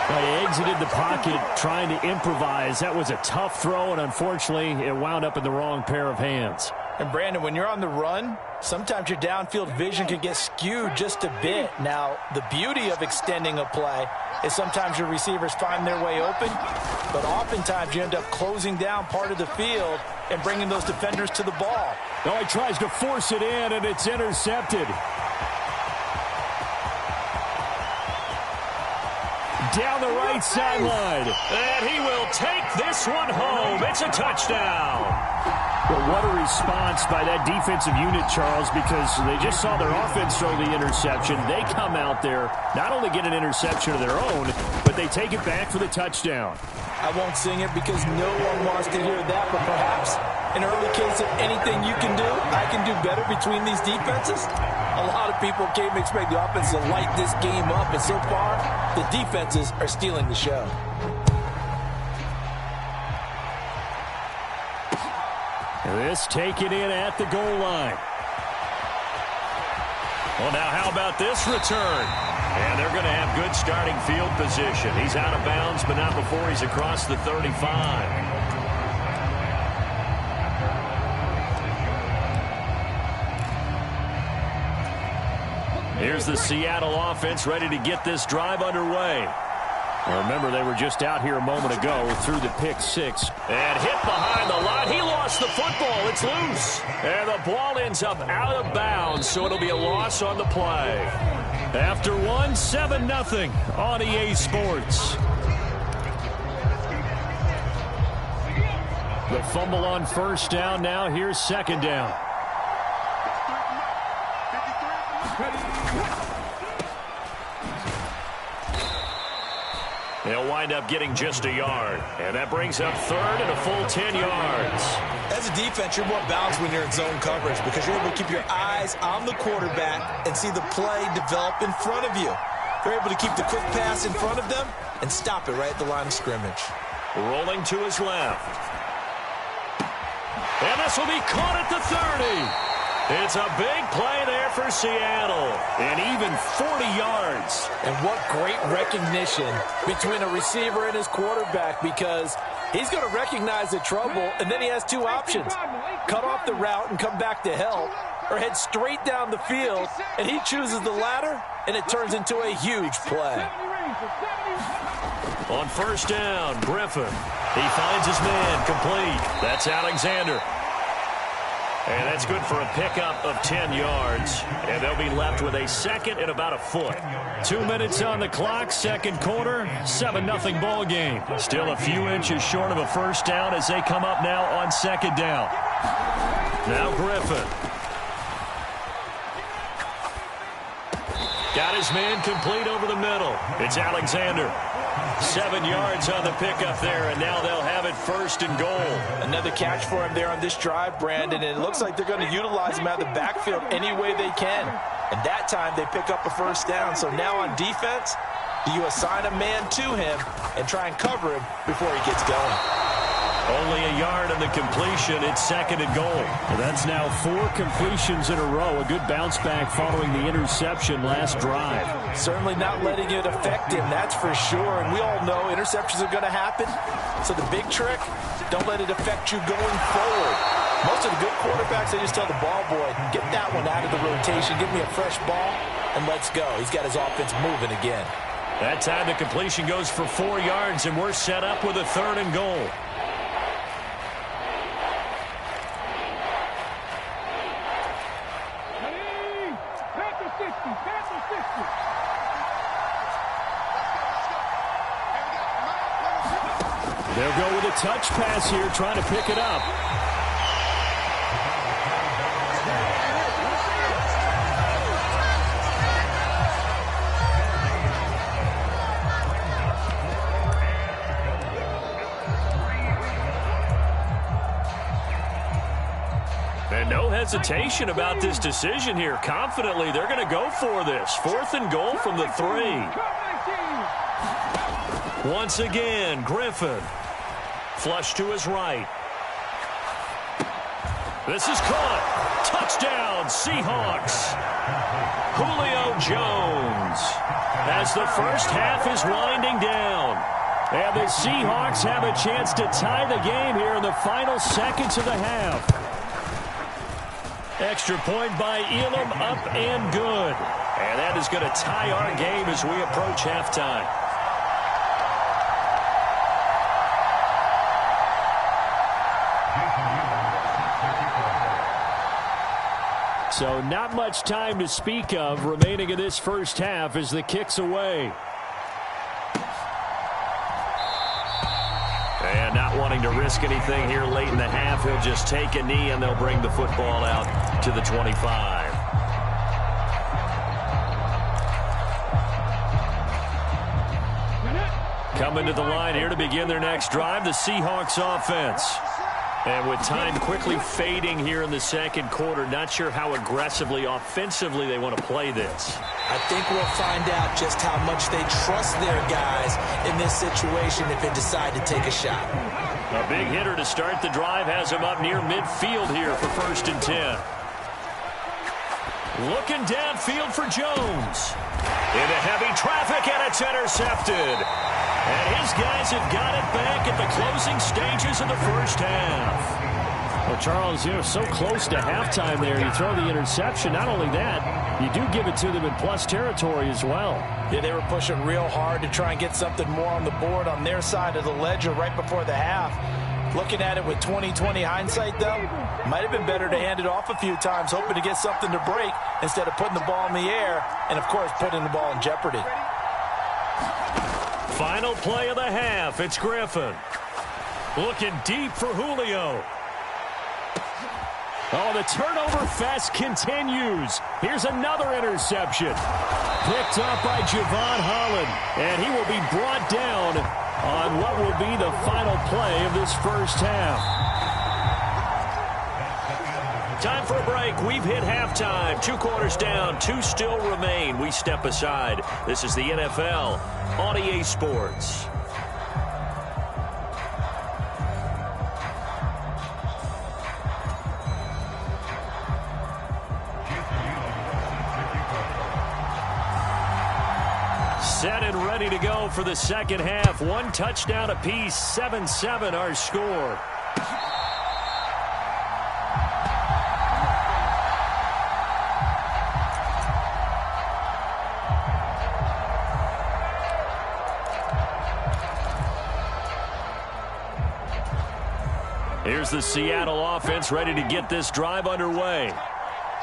S2: Well, he exited the pocket trying to improvise. That was a tough throw, and unfortunately, it wound up in the wrong pair of hands.
S3: And, Brandon, when you're on the run, sometimes your downfield vision can get skewed just a bit. Now, the beauty of extending a play is sometimes your receivers find their way open, but oftentimes you end up closing down part of the field and bringing those defenders to the ball.
S2: Oh, he tries to force it in, and it's intercepted. Down the right sideline. And he will take this one home. It's a touchdown. Well, what a response by that defensive unit, Charles, because they just saw their offense throw the interception. They come out there, not only get an interception of their own, but they take it back for the touchdown.
S3: I won't sing it because no one wants to hear that, but perhaps an early case of anything you can do, I can do better between these defenses. A lot of people came to expect the offense to light this game up, and so far, the defenses are stealing the show.
S2: This taken in at the goal line. Well, now how about this return? And they're going to have good starting field position. He's out of bounds, but not before he's across the 35. Here's the Seattle offense ready to get this drive underway. Remember, they were just out here a moment ago through the pick six. And hit behind the line. He lost the football. It's loose. And the ball ends up out of bounds, so it'll be a loss on the play. After one, 7-0 on EA Sports. The fumble on first down. Now here's second down. They'll wind up getting just a yard. And that brings up third and a full 10 yards.
S3: As a defense, you're more balanced when you're in zone coverage because you're able to keep your eyes on the quarterback and see the play develop in front of you. You're able to keep the quick pass in front of them and stop it right at the line of scrimmage.
S2: Rolling to his left. And this will be caught at the 30. It's a big play there for Seattle. And even 40 yards.
S5: And what great recognition between a receiver and his quarterback, because he's going to recognize the trouble, and then he has two options. Cut off the route and come back to help, or head straight down the field, and he chooses the latter, and it turns into a huge play.
S2: On first down, Griffin. He finds his man complete. That's Alexander. And that's good for a pickup of 10 yards. And they'll be left with a second and about a foot. 2 minutes on the clock, second quarter, 7-0 ball game. Still a few inches short of a first down as they come up now on second down. Now Griffin. Got his man complete over the middle. It's Alexander. 7 yards on the pickup there, and now they'll have it first and goal.
S5: Another catch for him there on this drive, Brandon, and it looks like they're going to utilize him out of the backfield any way they can. And that time they pick up a first down. So now on defense, do you assign a man to him and try and cover him before he gets going?
S2: Only a yard on the completion. It's second and goal. That's now 4 completions in a row. A good bounce back following the interception last drive.
S5: Certainly not letting it affect him, that's for sure. And we all know interceptions are going to happen. So the big trick, don't let it affect you going forward. Most of the good quarterbacks, they just tell the ball boy, get that one out of the rotation, give me a fresh ball, and let's go. He's got his offense moving again.
S2: That time the completion goes for 4 yards, and we're set up with a third and goal. They'll go with a touch pass here, trying to pick it up. And no hesitation about this decision here. Confidently, they're going to go for this. 4th and goal from the 3. Once again, Griffin. Flush to his right. This is caught. Touchdown, Seahawks. Julio Jones. As the first half is winding down. And the Seahawks have a chance to tie the game here in the final seconds of the half. Extra point by Elam, up and good. And that is going to tie our game as we approach halftime. So not much time to speak of remaining in this first half as the kick's away. And not wanting to risk anything here late in the half, he'll just take a knee and they'll bring the football out to the 25. Coming to the line here to begin their next drive, the Seahawks offense. And with time quickly fading here in the second quarter, not sure how aggressively, offensively they want to play this.
S3: I think we'll find out just how much they trust their guys in this situation if they decide to take a shot.
S2: A big hitter to start the drive has him up near midfield here for 1st and 10. Looking downfield for Jones. Into heavy traffic, and it's intercepted. And his guys have got it back at the closing stages of the first half. Well, Charles, you're so close to halftime there. You throw the interception. Not only that, you do give it to them in plus territory as well.
S3: Yeah, they were pushing real hard to try and get something more on the board on their side of the ledger right before the half. Looking at it with 20/20 hindsight, though, might have been better to hand it off a few times, hoping to get something to break instead of putting the ball in the air and, of course, putting the ball in jeopardy.
S2: Final play of the half. It's Griffin. Looking deep for Julio. Oh, the turnover fest continues. Here's another interception. Picked up by Javon Holland. And he will be brought down on what will be the final play of this first half. Time for a break. We've hit halftime. 2 quarters down. 2 still remain. We step aside. This is the NFL on EA Sports. Set and ready to go for the second half. 1 touchdown apiece. 7-7 our score. Here's the Seattle offense ready to get this drive underway.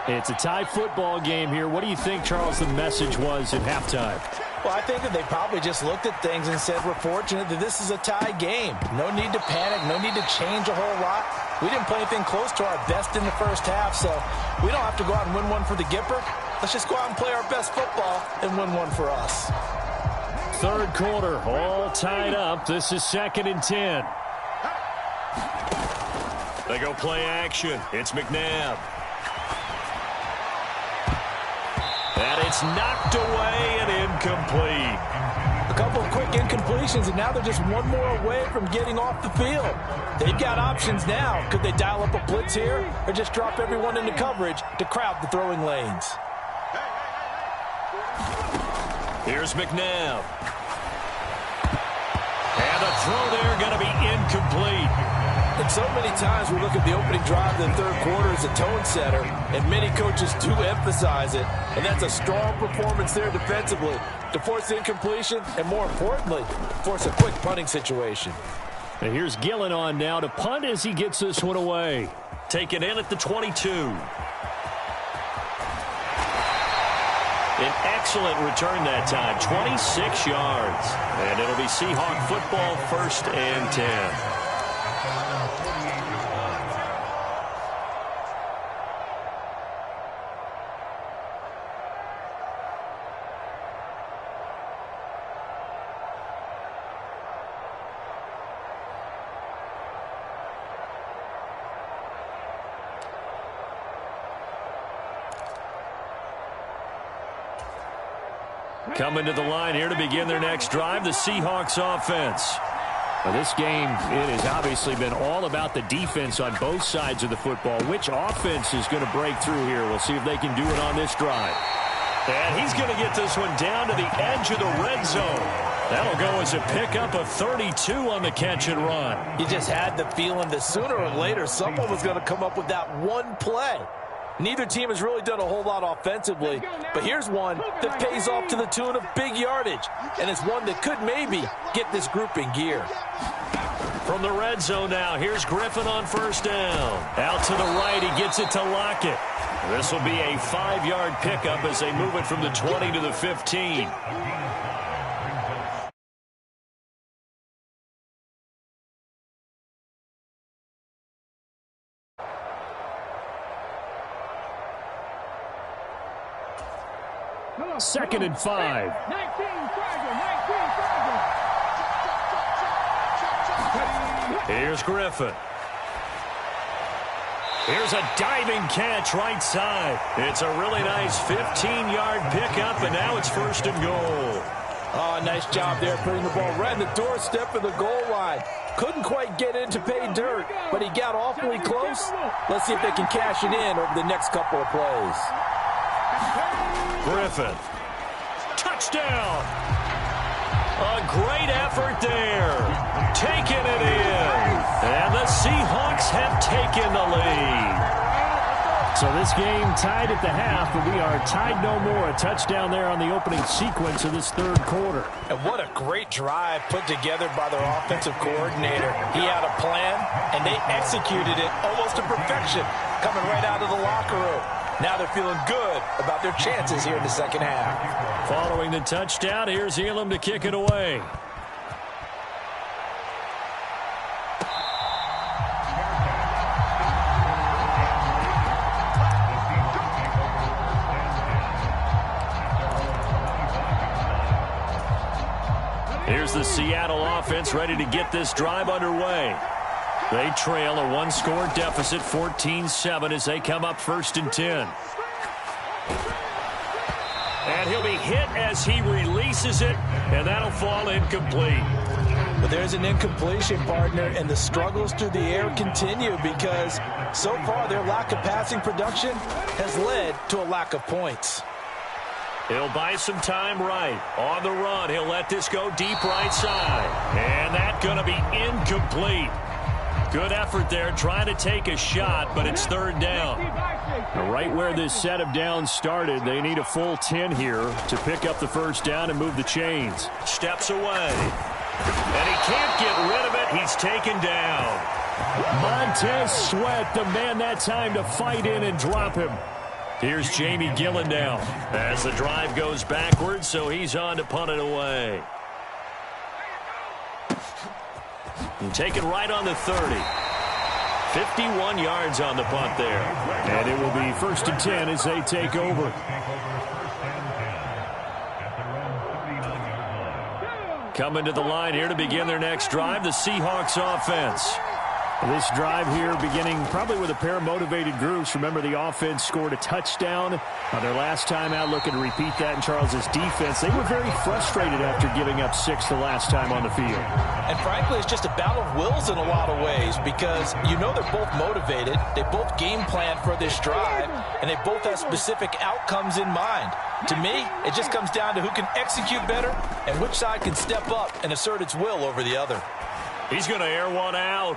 S2: It's a tie football game here. What do you think, Charles, the message was at halftime?
S3: Well, I think that they probably just looked at things and said, we're fortunate that this is a tie game. No need to panic, no need to change a whole lot. We didn't play anything close to our best in the first half, so we don't have to go out and win one for the Gipper. Let's just go out and play our best football and win one for us.
S2: Third quarter, all tied up. This is 2nd and 10. They go play action. It's McNabb. And it's knocked away and incomplete.
S3: A couple of quick incompletions, and now they're just one more away from getting off the field. They've got options now. Could they dial up a blitz here or just drop everyone into coverage to crowd the throwing lanes?
S2: Here's McNabb. And the throw there going to be incomplete.
S3: And so many times we look at the opening drive of the third quarter as a tone setter, and many coaches do emphasize it, and that's a strong performance there defensively to force the incompletion and, more importantly, force a quick punting situation.
S2: And here's Gillen on now to punt as he gets this one away. Taken in at the 22. An excellent return that time, 26 yards. And it'll be Seahawk football, 1st and 10. Coming to the line here to begin their next drive, the Seahawks offense. Well, this game, it has obviously been all about the defense on both sides of the football. Which offense is going to break through here? We'll see if they can do it on this drive. And he's going to get this one down to the edge of the red zone. That'll go as a pickup of 32 on the catch and run.
S3: You just had the feeling that sooner or later someone was going to come up with that one play. Neither team has really done a whole lot offensively, but here's one that pays off to the tune of big yardage, and it's one that could maybe get this group in gear.
S2: From the red zone now, here's Griffin on 1st down. Out to the right, he gets it to Lockett. This will be a 5-yard pickup as they move it from the 20 to the 15. Second and 5. Here's Griffin. Here's a diving catch right side. It's a really nice 15-yard pickup, and now it's 1st and goal.
S3: Oh, nice job there putting the ball right in the doorstep of the goal line. Couldn't quite get in to pay dirt, but he got awfully close. Let's see if they can cash it in over the next couple of plays.
S2: Griffin. Touchdown. A great effort there. Taking it in. And the Seahawks have taken back in the lead. So this game tied at the half, but we are tied no more. A touchdown there on the opening sequence of this third quarter.
S3: And what a great drive put together by their offensive coordinator. He had a plan, and they executed it almost to perfection, coming right out of the locker room. Now they're feeling good about their chances here in the second half.
S2: Following the touchdown, here's Elam to kick it away. Here's the Seattle offense ready to get this drive underway. They trail a one-score deficit, 14-7, as they come up 1st and 10. And he'll be hit as he releases it, and that'll fall incomplete.
S3: But there's an incompletion, partner, and the struggles through the air continue because so far their lack of passing production has led to a lack of points.
S2: He'll buy some time right. On the run, he'll let this go deep right side. And that's going to be incomplete. Good effort there, trying to take a shot, but it's 3rd down. Now, right where this set of downs started, they need a full 10 here to pick up the 1st down and move the chains. Steps away. And he can't get rid of it. He's taken down. Montez Sweat, the man that time to fight in and drop him. Here's Jamie Gillen now as the drive goes backwards, so he's on to punt it away. And taken right on the 30. 51 yards on the punt there. And it will be 1st and 10 as they take over. Coming to the line here to begin their next drive, the Seahawks offense. This drive here beginning probably with a pair of motivated groups. Remember, the offense scored a touchdown on their last time out, looking to repeat that in Charles's defense. They were very frustrated after giving up 6 the last time on the field.
S3: And frankly, it's just a battle of wills in a lot of ways because you know they're both motivated. They both game plan for this drive, and they both have specific outcomes in mind. To me, it just comes down to who can execute better and which side can step up and assert its will over the other.
S2: He's going to air one out.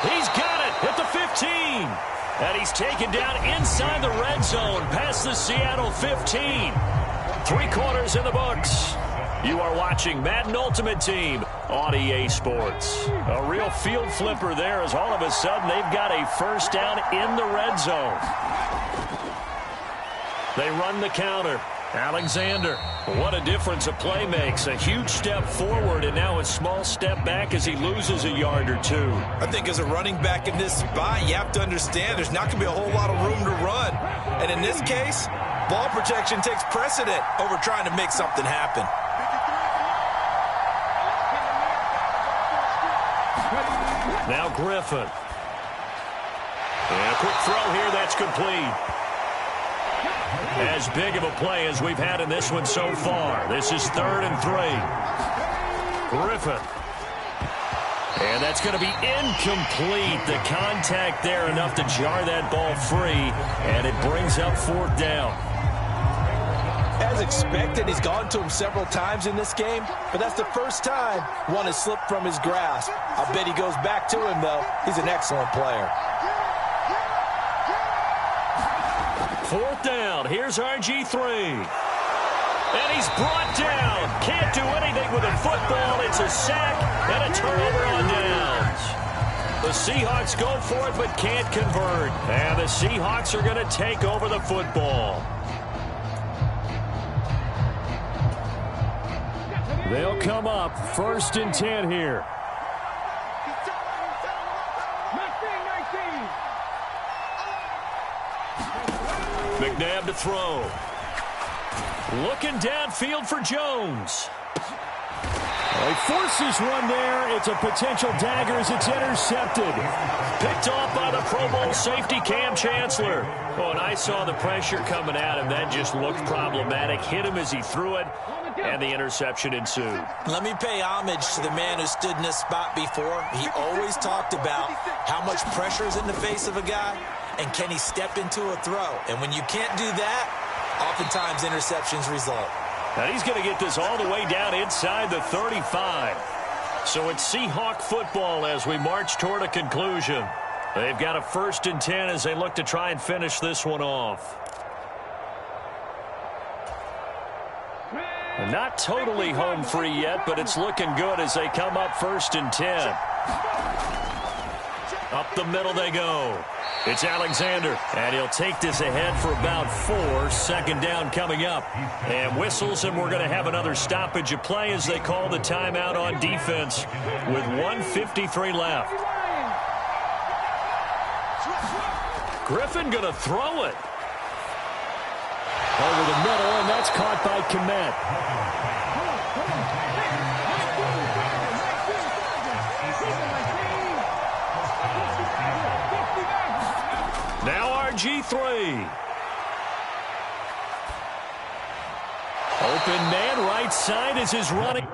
S2: He's got it at the 15. And he's taken down inside the red zone past the Seattle 15. 3 quarters in the books. You are watching Madden Ultimate Team on EA Sports. A real field flipper there as all of a sudden they've got a 1st down in the red zone. They run the counter. Alexander, what a difference a play makes. A huge step forward and now a small step back as he loses a yard or 2.
S3: I think as a running back in this spot, you have to understand there's not going to be a whole lot of room to run. And in this case, ball protection takes precedent over trying to make something happen.
S2: Now Griffin. And a quick throw here that's complete. As big of a play as we've had in this one so far. This is 3rd and 3. Griffin. And that's going to be incomplete. The contact there enough to jar that ball free. And it brings up 4th down.
S3: As expected, he's gone to him several times in this game, but that's the first time one has slipped from his grasp. I bet he goes back to him, though. He's an excellent player.
S2: 4th down. Here's RG3. And he's brought down. Can't do anything with a football. It's a sack and a turnover on downs. The Seahawks go for it but can't convert. And the Seahawks are going to take over the football. They'll come up 1st and 10 here. McNabb to throw. Looking downfield for Jones. He forces one there. It's a potential dagger as it's intercepted. Picked off by the Pro Bowl safety Cam Chancellor. Oh, and I saw the pressure coming at him. That just looked problematic. Hit him as he threw it, and the interception ensued.
S3: Let me pay homage to the man who stood in this spot before. He always talked about how much pressure is in the face of a guy, and can he step into a throw? And when you can't do that, oftentimes interceptions result.
S2: And he's going to get this all the way down inside the 35. So it's Seahawk football as we march toward a conclusion. They've got a 1st and 10 as they look to try and finish this one off. Not totally home free yet, but it's looking good as they come up 1st and 10. Up the middle they go. It's Alexander, and he'll take this ahead for about 4. 2nd down coming up. And whistles, and we're going to have another stoppage of play as they call the timeout on defense with 1:53 left. Griffin going to throw it. Over the middle, and that's caught by Kmet. Now RG3. Open man, right side is his running.